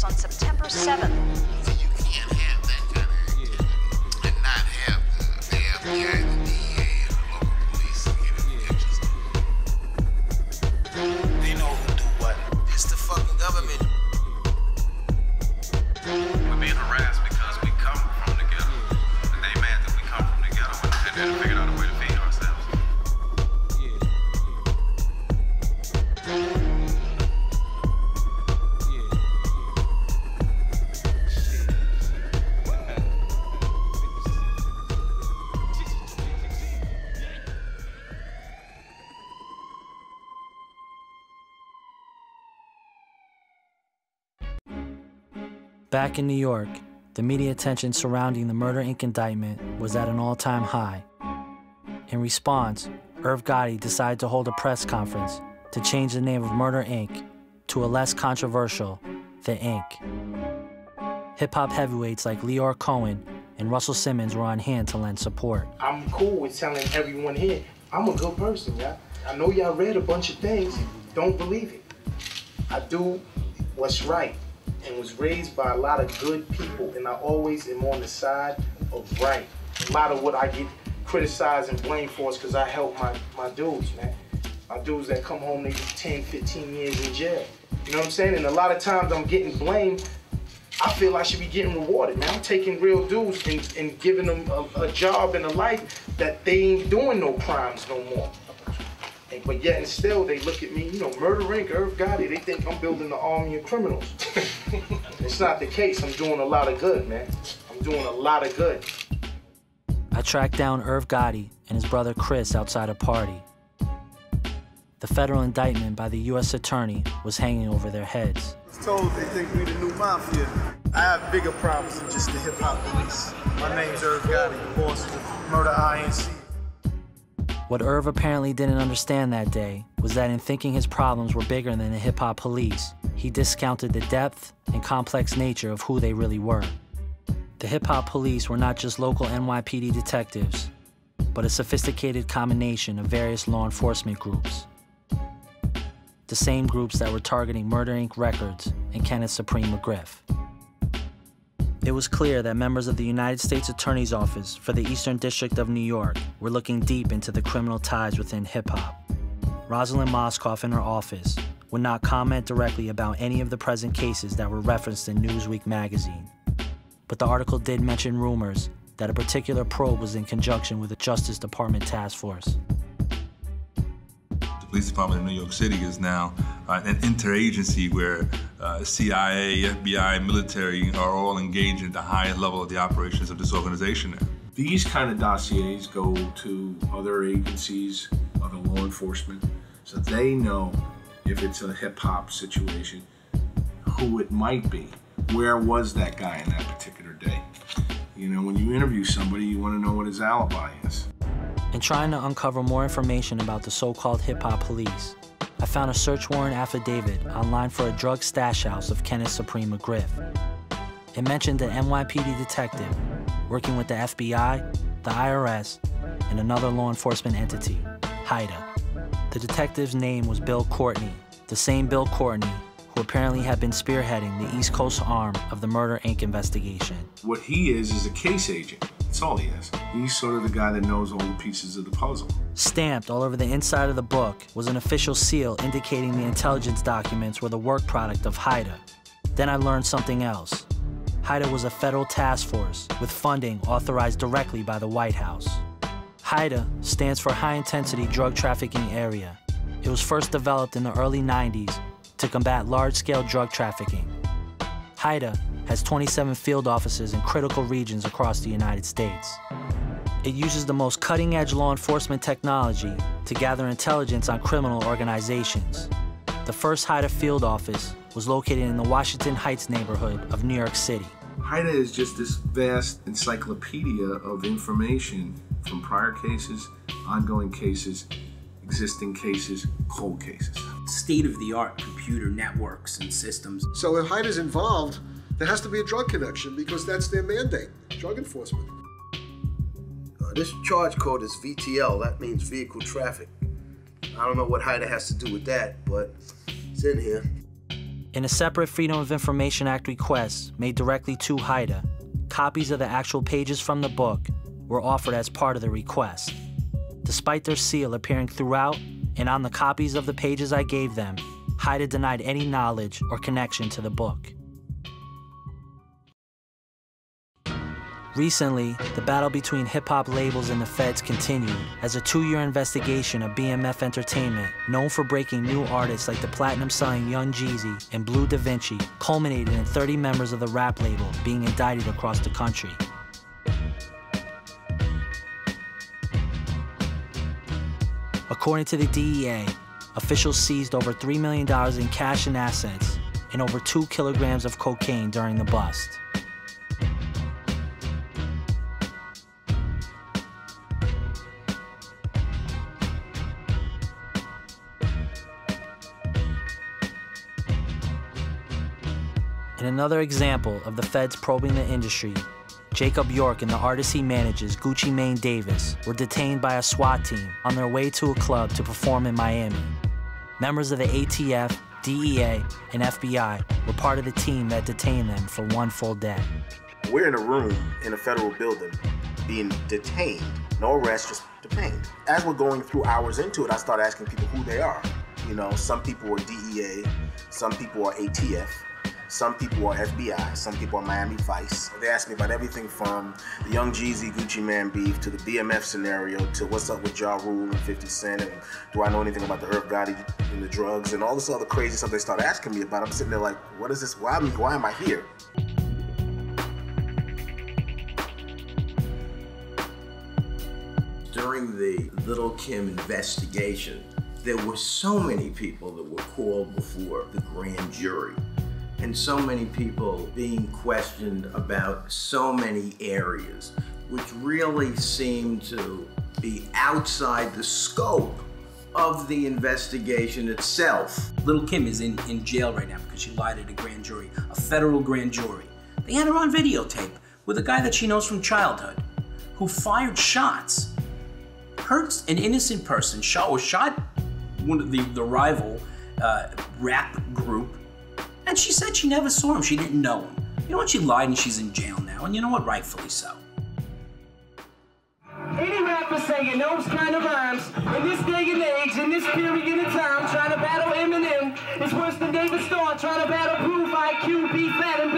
House on September 7th. You can't have that kind of and not have the FBI, the DEA, and the local police giving you pictures. They know who do what. It's the fucking government. We're being harassed because we come from the ghetto. And they mad that we come from the ghetto and then figured out a way to feed ourselves. Back in New York, the media attention surrounding the Murder Inc. indictment was at an all-time high. In response, Irv Gotti decided to hold a press conference to change the name of Murder Inc. to a less controversial The Inc. Hip-hop heavyweights like Leor Cohen and Russell Simmons were on hand to lend support. I'm cool with telling everyone here, I'm a good person, y'all. I know y'all read a bunch of things, don't believe it. I do what's right and was raised by a lot of good people, and I always am on the side of right. A lot of what I get criticized and blamed for is because I help my dudes, man. My dudes that come home, they do 10, 15 years in jail. You know what I'm saying? And a lot of times I'm getting blamed. I feel I should be getting rewarded, man. I'm taking real dudes and giving them a job and a life that they ain't doing no crimes no more. But yet and still, they look at me, you know, Murder Inc., Irv Gotti, they think I'm building the army of criminals. It's not the case. I'm doing a lot of good, man. I'm doing a lot of good. I tracked down Irv Gotti and his brother Chris outside a party. The federal indictment by the U.S. attorney was hanging over their heads. I was told they think we the new mafia. I have bigger problems than just the hip-hop police. My name's Irv Gotti, the boss of Murder Inc. What Irv apparently didn't understand that day was that in thinking his problems were bigger than the hip-hop police, he discounted the depth and complex nature of who they really were. The hip-hop police were not just local NYPD detectives, but a sophisticated combination of various law enforcement groups. The same groups that were targeting Murder Inc. records and Kenneth Supreme McGriff. It was clear that members of the United States Attorney's Office for the Eastern District of New York were looking deep into the criminal ties within hip-hop. Rosalind Moskoff and her office would not comment directly about any of the present cases that were referenced in Newsweek magazine. But the article did mention rumors that a particular probe was in conjunction with a Justice Department task force. The police department in New York City is now an interagency where CIA, FBI, military are all engaged at the highest level of the operations of this organization now. These kind of dossiers go to other agencies, other law enforcement, so they know if it's a hip-hop situation, who it might be. Where was that guy in that particular day? You know, when you interview somebody, you want to know what his alibi is. In trying to uncover more information about the so-called hip-hop police, I found a search warrant affidavit online for a drug stash house of Kenneth Supreme McGriff. It mentioned an NYPD detective working with the FBI, the IRS, and another law enforcement entity, HIDA. The detective's name was Bill Courtney, the same Bill Courtney who apparently had been spearheading the East Coast arm of the Murder Inc. investigation. What he is a case agent. That's all he is. He's sort of the guy that knows all the pieces of the puzzle. Stamped all over the inside of the book was an official seal indicating the intelligence documents were the work product of HIDA. Then I learned something else. HIDA was a federal task force with funding authorized directly by the White House. HIDA stands for High Intensity Drug Trafficking Area. It was first developed in the early 90s to combat large-scale drug trafficking. HIDA has 27 field offices in critical regions across the United States. It uses the most cutting-edge law enforcement technology to gather intelligence on criminal organizations. The first HIDA field office was located in the Washington Heights neighborhood of New York City. HIDA is just this vast encyclopedia of information from prior cases, ongoing cases, existing cases, cold cases. State-of-the-art computer networks and systems. So if HIDA's involved, there has to be a drug connection because that's their mandate, drug enforcement. This charge code is VTL, that means vehicle traffic. I don't know what HIDA has to do with that, but it's in here. In a separate Freedom of Information Act request made directly to Haida, copies of the actual pages from the book were offered as part of the request. Despite their seal appearing throughout and on the copies of the pages I gave them, Haida denied any knowledge or connection to the book. Recently, the battle between hip-hop labels and the feds continued as a 2-year investigation of BMF Entertainment, known for breaking new artists like the platinum-selling Young Jeezy and Blue Da Vinci, culminated in 30 members of the rap label being indicted across the country. According to the DEA, officials seized over $3 million in cash and assets and over 2 kilograms of cocaine during the bust. In another example of the feds probing the industry, Jacob York and the artist he manages, Gucci Mane Davis, were detained by a SWAT team on their way to a club to perform in Miami. Members of the ATF, DEA, and FBI were part of the team that detained them for 1 full day. We're in a room in a federal building being detained. No arrest, just detained. As we're going through hours into it, I start asking people who they are. You know, some people are DEA, some people are ATF, some people are FBI, some people are Miami Vice. They asked me about everything from the Young Jeezy, Gucci Mane beef, to the BMF scenario, to what's up with Ja Rule and 50 Cent, and do I know anything about the Irv Gotti and the drugs, and all this other crazy stuff they started asking me about. I'm sitting there like, what is this? Why am I here? During the Little Kim investigation, there were so many people that were called before the grand jury, and so many people being questioned about so many areas, which really seemed to be outside the scope of the investigation itself. Little Kim is in jail right now because she lied at a grand jury, a federal grand jury. They had her on videotape with a guy that she knows from childhood who fired shots, hurt an innocent person, shot one of the rival rap group, and she said she never saw him, she didn't know him. You know what, she lied and she's in jail now, and you know what, rightfully so. Any rapper saying those kind of rhymes in this day and age, in this period of time, trying to battle Eminem is worse than David Starr trying to battle Proof, IQ, B-Fat, and